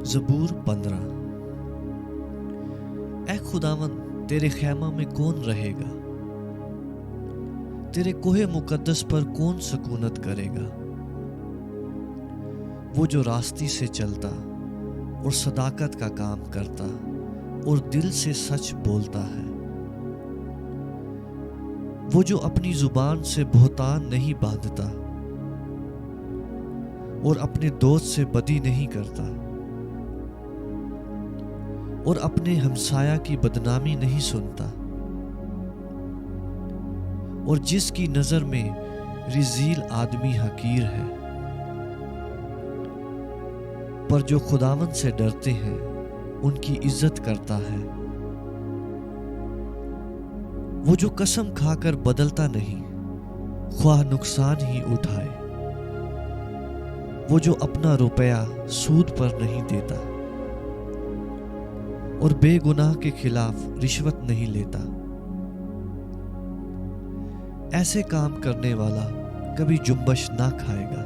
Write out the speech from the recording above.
زبور 15۔ اے خداوند، تیرے خیمہ میں کون رہے گا؟ تیرے کوہ مقدس پر کون سکونت کرے گا؟ وہ جو راستی سے چلتا اور صداقت کا کام کرتا اور دل سے سچ بولتا ہے، وہ جو اپنی زبان سے بہتان نہیں باندھتا اور اپنے دوست سے بدی نہیں کرتا اور اپنے ہمسایہ کی بدنامی نہیں سنتا، اور جس کی نظر میں رذیل آدمی حقیر ہے، پر جو خداوند سے ڈرتے ہیں ان کی عزت کرتا ہے۔ وہ جو قسم کھا کر بدلتا نہیں، خواہ نقصان ہی اٹھائے، وہ جو اپنا روپیہ سود پر نہیں دیتا اور بے گناہ کے خلاف رشوت نہیں لیتا، ایسے کام کرنے والا کبھی جنبش نہ کھائے گا۔